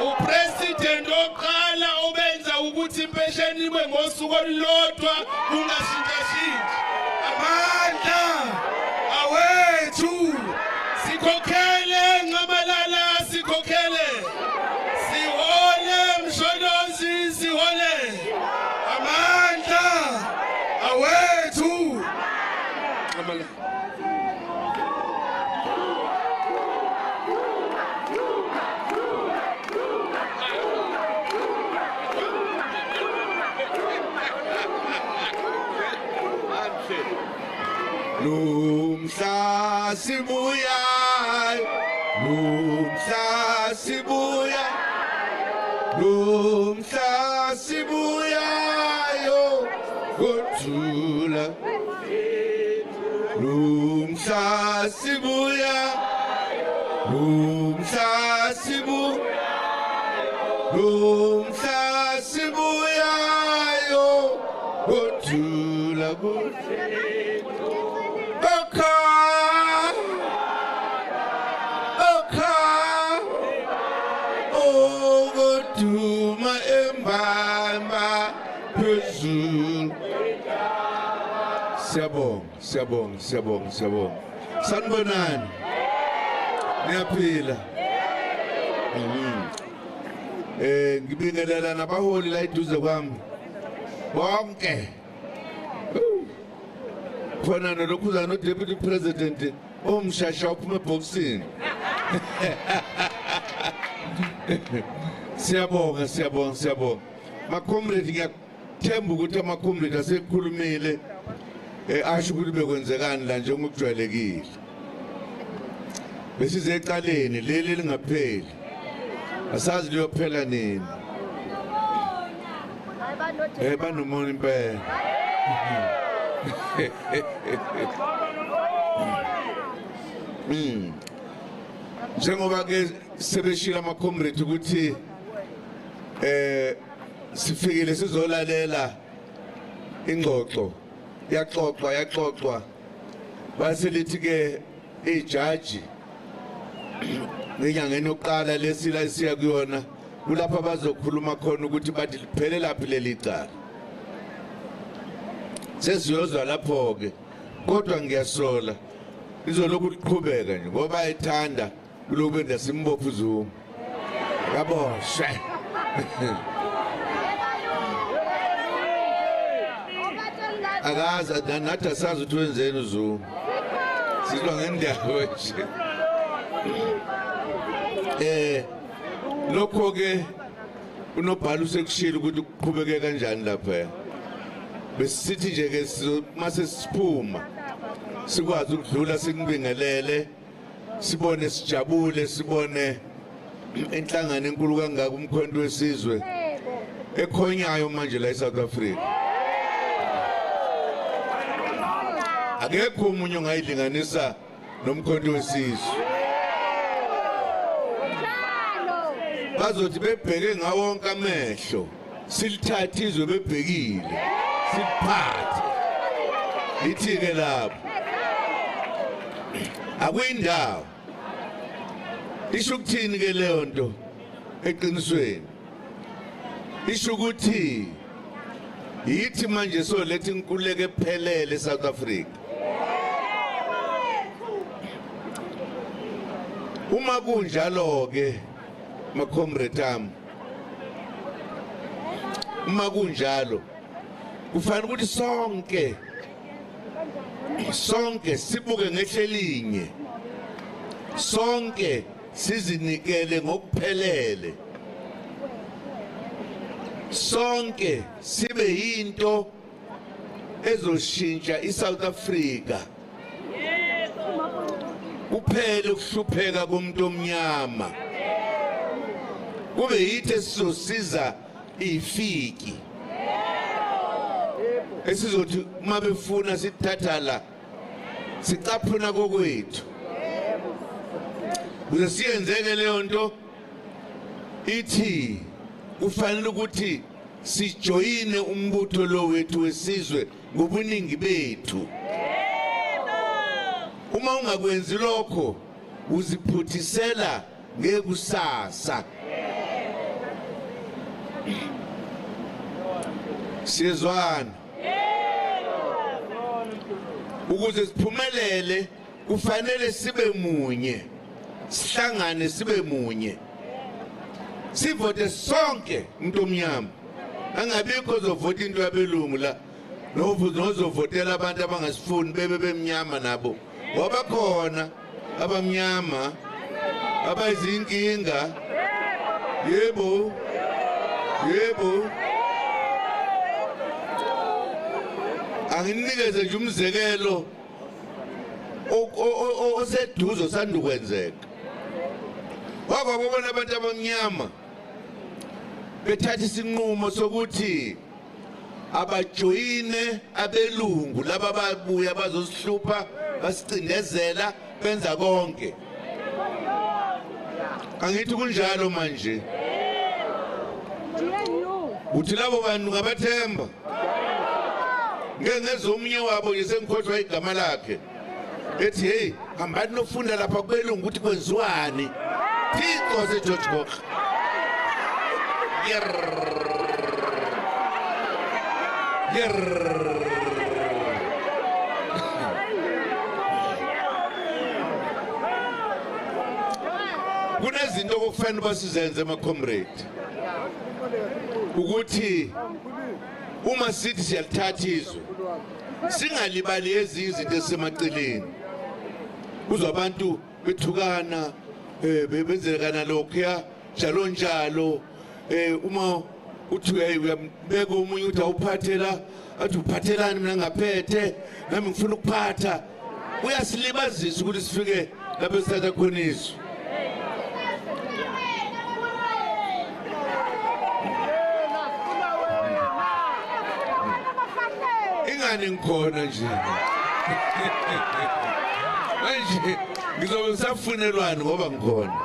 upresident oqala obenza ukuthi impesheni ibe ngosuku olulodwa kungashintshashintshi. Amandla awethu sikhokhele Nxamalala, sikhokhele sihole Msholozi, sihole. Amandla awethu Nxamalala. Lumhla sibuya, lumhla sibuya, lumhla sibuya yo gothula, lumhla sibuya, lumhla sibuya, lumhla sibuya yo gothula gothula. Duma embamba phezulu. Siyabonga. Sanibonani. Niyaphila. Ngibingelela nabaholi la eduze kwami. Bonke. Khona nolokhuza no deputy president omshasha uphuma eboxini. Siyabonga. Makomrade ngiyathemba ukuthi amakomrade asekhulumile asho ukuthi bekwenzekani la njengokujwayelekile. Besize eqaleni leli lingapheli. Asazi liyophela nini. Banomona impela. Njengoba ke sebeshila amakomrade ukuthi sifikile sizolalela ingxoxo yaxoxwa baselithi ke ijaji ngenyangeni yokuqala lesila siya kuyona kulapha bazokhuluma khona ukuthi bathi liphele laphi leli cala. Sesiyozwa lapho ke kodwa ngiyasola izolokhu liqhubeka nje ngoba ethanda kuloko ndasimbopha uZuma. Yaboshwe. Akaza nathi asazi ukuthi wenzeni uZuma. Sizwa ngendawo nje. Lokho ke unobhala usekushila ukuthi kuqhubeke kanjani lapha. Besithi nje ke mase siphuma sikwazi ukudlula sikubingelele sibone sijabule sibone inhlangano enkulu kangaka umkhonto wesizwe ekhonyayo manje la eSouth Africa. Akekho umunye ongayilinganisa nomkhonto wesizwe. Bazothi bebheke ngawo wonke amehlo silithathe izwe bebhekile siphathe lithike lapho akuyindawo isho ukuthini ke leyo nto eqinisweni isho ukuthi yithi manje soletha inkululeko ephelele eSouth Africa. Uma kunjalo ke makomrade ami uma kunjalo kufanele ukuthi sonke sibuke ngehlelinye sonke sizinikele ngokuphelele sonke sibe yinto ezoshintsha iSouth Africa kuphele ukuhlupheka komuntu omnyama kube yithi esizosiza ifiki esizothi uma befuna sithatha la sicaphuna kokwethu kuze siyenzeke leyo nto ithi kufanele ukuthi sijoyine umbutho lo wethu wesizwe ngobuningi bethu. Uma ungakwenzi lokho uziphuthisela ngekusasa. Siyezwana ukuze siphumelele kufanele sibe munye, sihlangane sibe munye, sivote sonke umuntu omnyama, angabikho ozovota into yabelungu la nozovotela abantu abangasifuni bebe bemnyama nabo, ngoba khona abamnyama abayizinkinga. Yebo anginikeze nje umzekelo oseduze osanda kwenzeka. Wakwabona abantu abamnyama bethatha isinqumo sokuthi abajoyine abelungu laba babuya bazosihlupha basicindezela benza konke. Angithi kunjalo manje. Uthi labo bantu ngabathemba. Ngengeze omunye wabo yesengikhohlwa igama lakhe. Ethi hey, hambani nofunda lapha kubelungu ukuthi kwenziwani. Thixo seGeorge Gokra. Kunezinto okufanele basizenze ama-comrade ukuthi uma sithi siyalithatha izwe singalibali ezinye izinto ezisemaceleni. Kuzwa abantu bethukana benzekana lokhuya njalo uma uthi uyambeka omunye uthi awuphathela athi uphathelani mina ngaphethe nami ngifuna ukuphatha. Uyasilibazisa ukuthi sifike lapho sithatha khona izwe. Ingane ngikhona nje manje ngizobe ngisafunelwani ngoba ngikhona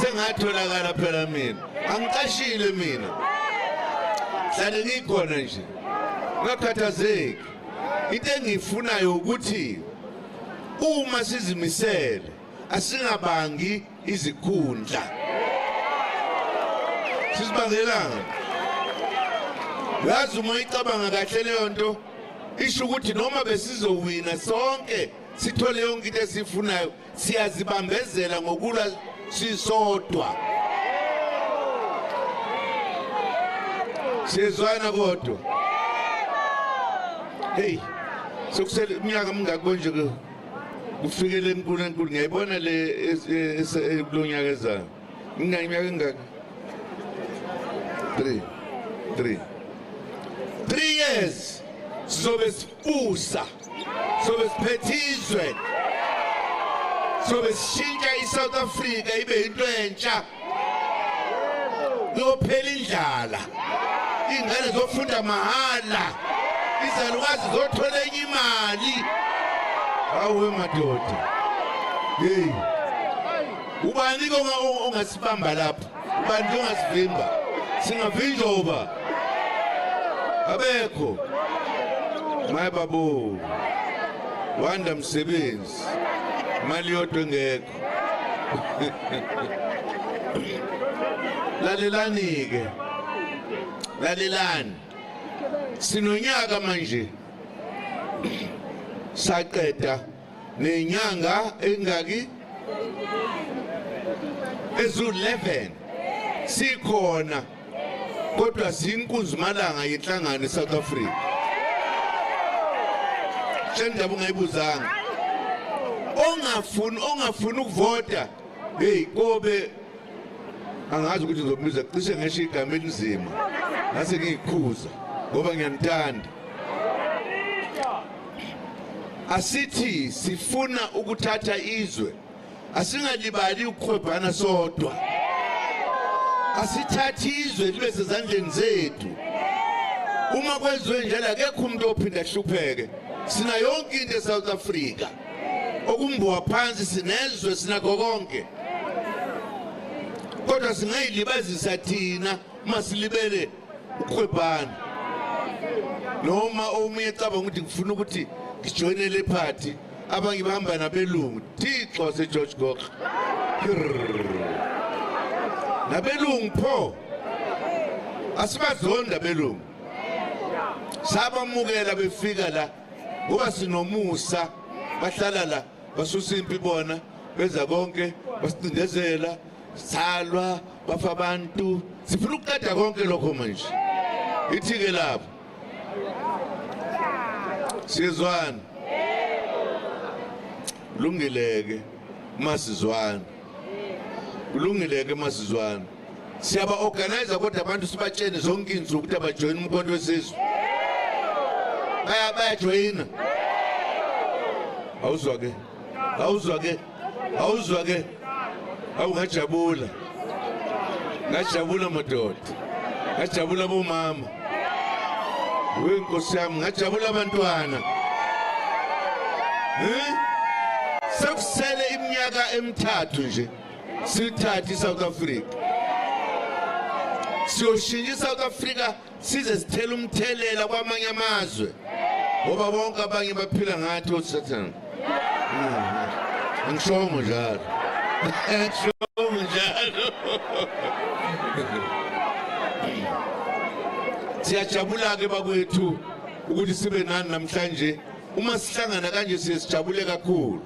sengatholakala phela mina angicashile mina hlale ngikhona nje ngakhathazeki. Into engiyifunayo ukuthi uma sizimisele asingabangi izikhundla. Sisibangelanga yazi uma icabanga kahle leyo nto isho ukuthi noma besizowina sonke sithole yonke into esifunayo siyazibambezela ngokulwa sisodwa. Siyezwana kodwa hey sokusele iminyaka mingaki konje kufikele enkulu ngiyayibona le kulonyaka ezayo iminyaka engaki 3 years sizobe sibusa, sizobe siphethizwe, sizobe sishintsha iSouth Africa ibe into entsha. Yophela indlala, ingane zofunda mahala, izalukazi zothola enye imali. Awu madoda hey ubani ongasibamba lapha, ubani ongasivimba, singavinjoba abekho. My babo wanda msebenzi mali yodwa engekho. Lalelani ke, lalelani sinonyaka manje saqeda nenyanga engaki ezu11 sikhona kodwa sinkunzimalanga yenhlangano eSouth Africa. Shendaba ungayibuzanga ongafuni ukuvota hey kobe angazi ukuthi ngizobiza cishe ngesho igama elinzima ngase ngikhuza ngoba ngiyanthanda. Asithi sifuna ukuthatha izwe asingalibali ukukhwebhana sodwa. Asithathe izwe libe sezandleni zethu. Uma kwenziwe njalo akekho umuntu ophinda ahlupheke. Sina yonke into eSouth Africa. Okumbuwa phansi sinezwe sinakho konke. Kodwa singayilibazisa thina uma silibele ukukhwebhana. Noma omunye ecabanga ukuthi ngifuna ukuthi ngijoyine le party abanye bahamba nabelungu. Thixo seGeorge Gokra. nabelungu pho asibazonda belungu sabamukela befika la ngoba sinomusa bahlala la basusa impi bona benza konke basicindezela salwa bafa abantu sifuna ukuqeda konke lokho manje ithi ke lapho sizwana kulungileke masizwana kulungileke masizwana siyaba organize kodwa abantu sibatshene zonke insuku ukuthi abajoin umkhonto wesizwe bayajoyina awuzwa ke awungajabula ngajabula madoda ngajabula bomama wenkosi yami ngajabula abantwana sekusele iminyaka emithathu nje sithathe iSouth Africa siyoshintsha iSouth Africa size sithela umthelela kwamanye amazwe ngoba bonke abanye baphila ngathi oSathane ngishongo njalo siyajabula ke bakwethu ukuthi sibe nani namhlanje uma sihlangana kanje siyajabule kakhulu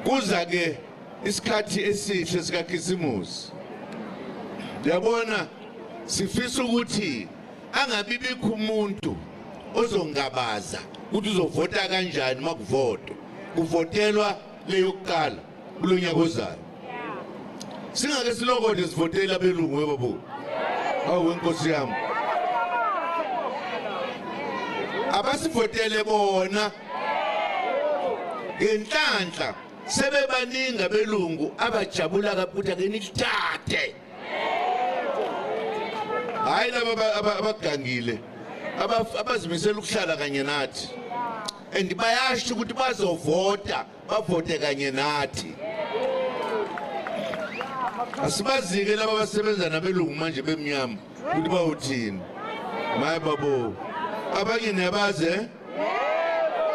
kuza ke isikhathi esihle sikaKhisimusi yabona sifisa ukuthi angabibikho umuntu ozongabaza ukuthi uzovota kanjani makuvoto kuvotelwa leyo kuqala kulonyaka ozayo singake silokode sivotela belungu webabo awu inkosi yami abasivotele bona ngenhlanhla sebebaninga belungu abajabula kaphutha ke nithathe hayi laba abagangile abazimisela ukuhlala kanye nathi and bayasho ukuthi bazovota bavote kanye nathi asibazike laba basebenza nabelungu manje bemnyama ukuthi bawuthini maye babo abanye niyabaze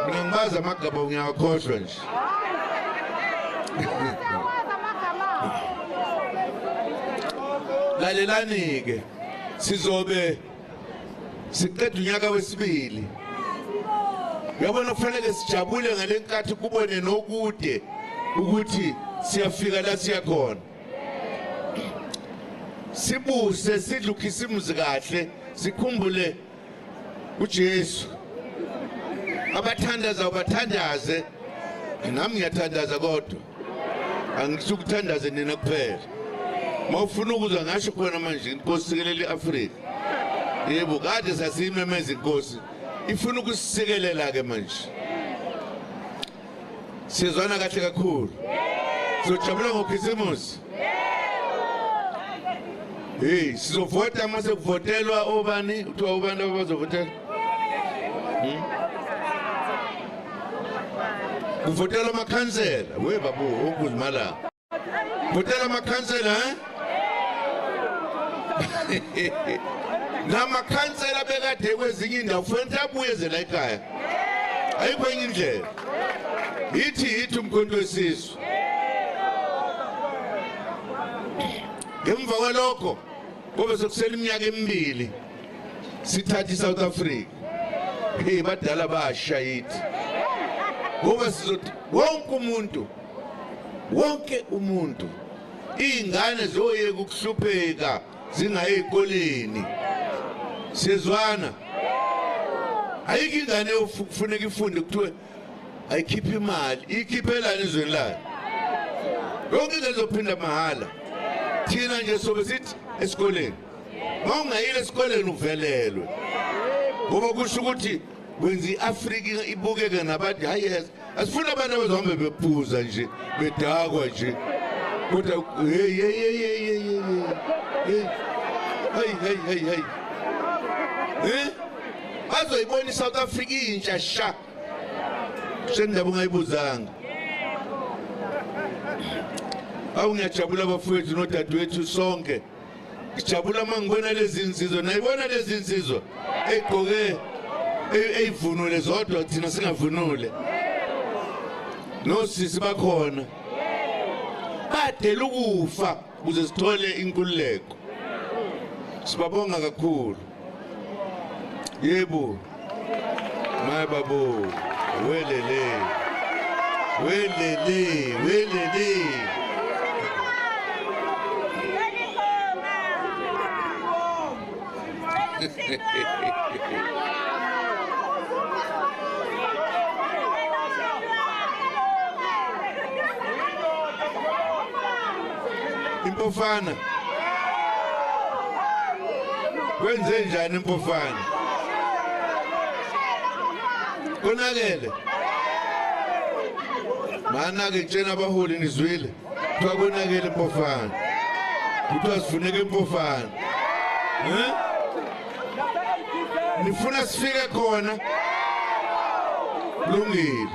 mina ngibaza amagaba ngiyakhohlwa nje lalelani ke sizobe siqeda unyaka wesibili yabona kufanele sijabule ngalenkathi kubone nokude ukuthi siyafika la siyakhona sibuse sidle uKhisimusi kahle sikhumbule uJesu abathandaza bathandaze nami ngiyathandaza kodwa angisukuthandaze nina kuphela mawufuna ukuzwa ngasho khona manje inkosi sikelele iAfrika yebo kade sasimemeza inkosi ifuna ukusikelela ke manje sizwana kahle kakhulu sizojabula ngoKhisimusi hey sizovota mase kuvotelwa obani uthiwa ubani abazovotela kuvotelwa amakhansela we babu ukuzimala votela amakhansela namakhansela bekade kwezinye indawo kufanele abuye la ekhaya ayikho enye indlela yithi umkhonto wesizwe ngemva kwalokho ngoba sokusela iminyaka emibili sithatha iSouth Africa hey badala basha yithi ngoba sizothi wonke umuntu ingane zoyeka ukuhlupheka zingayi ezikoleni sizwana ayike ingane ufuneka ifunde kuthiwe ayikhipha imali ikhiphelana ezweni layo yonke ngezophinda mahala thina nje sobe sithi esikoleni mawungayile esikoleni uvelelwe ngoba kusho ukuthi wenza iAfrika ibukeke nabantu hayi asifuna abantu abazohamba bephuza nje bedakwa nje kodwa hey bazoyibona iSouth Africa intsha sha sendaba ungayibuzanga awu ngiyajabula abafowethu nodadewethu sonke ngijabula mangibona lezi insizwa nayibona lezi insizwa egqoke eyivunule zodwa thina singavunule nosisi bakhona badela ukufa ukuze sithole inkululeko. Sibabonga kakhulu. Yebo. My babo. Welele. Impofana. Kwenze njani impofana? Konakele. Mana ke tshena abaholi nizwile. Kuthiwa konakele impofana. Kuthiwa sifuneke impofana. Nifuna sifike khona. Lungile.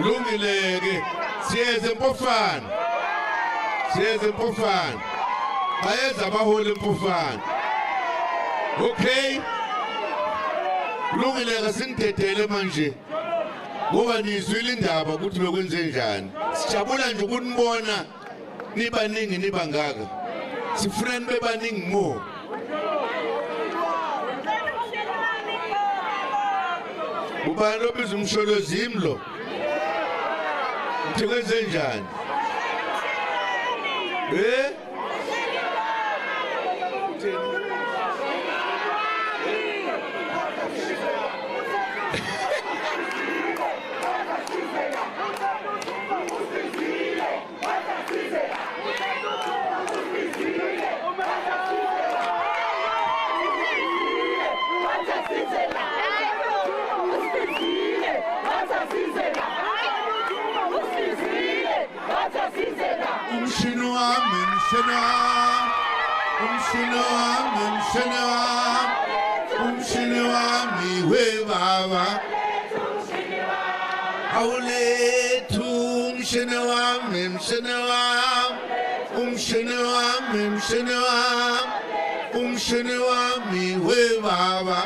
Lungileke siyeze impofana bayeza abaholi impofana. Okay, lungileke singidedele manje ngoba nizwile indaba ukuthi bekwenze njani. Sijabula nje ukunibona nibaningi nibangaka, sifuna nibe baningi mo. Ubani obiza umsholozi imlo Kwenze njani? Umshini wami we baba awulethu umshini wami we baba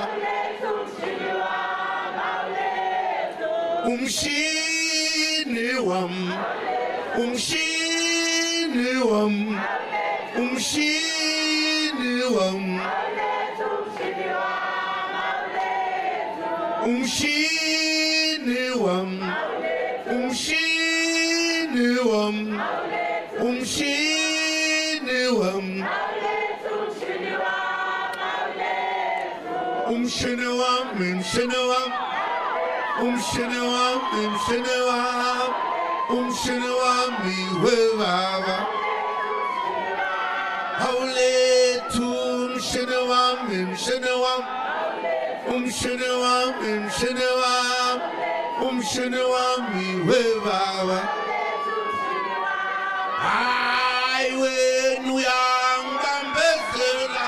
umshini wami we baba awulethu umshini wami we baba hayi wena uyangibambezela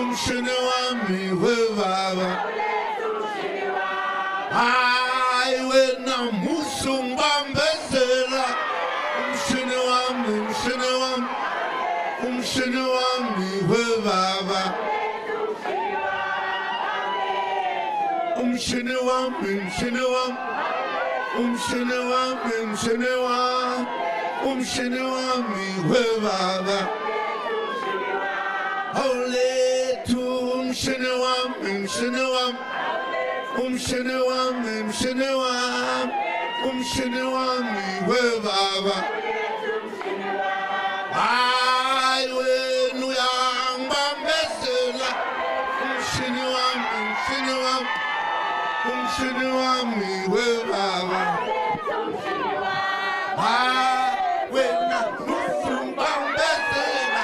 umshini wami we baba hayi wena musungibambezela umshini wami we baba umshini wami we baba awulethu umshini wami we baba hayi wena uyangibambezela umshini wami we baba hayi wena musungibambezela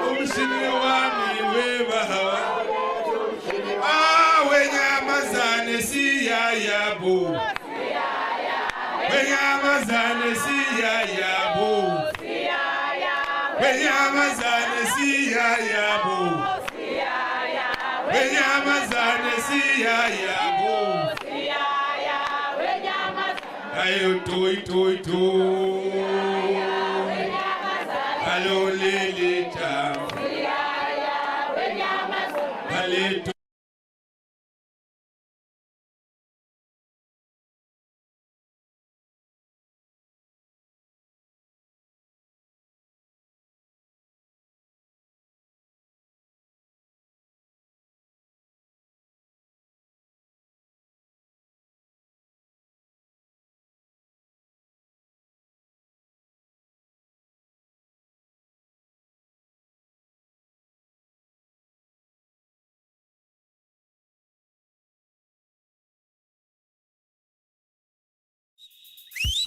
umshini wami we baba wenyamazane siyayabo wenyamazane siyayabo yabo ayo toy toy toy alo lelita ale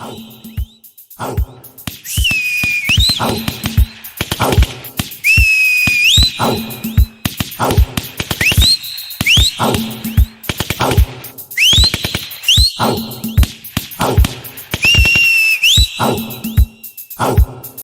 Au, au, au, au, au, au, au.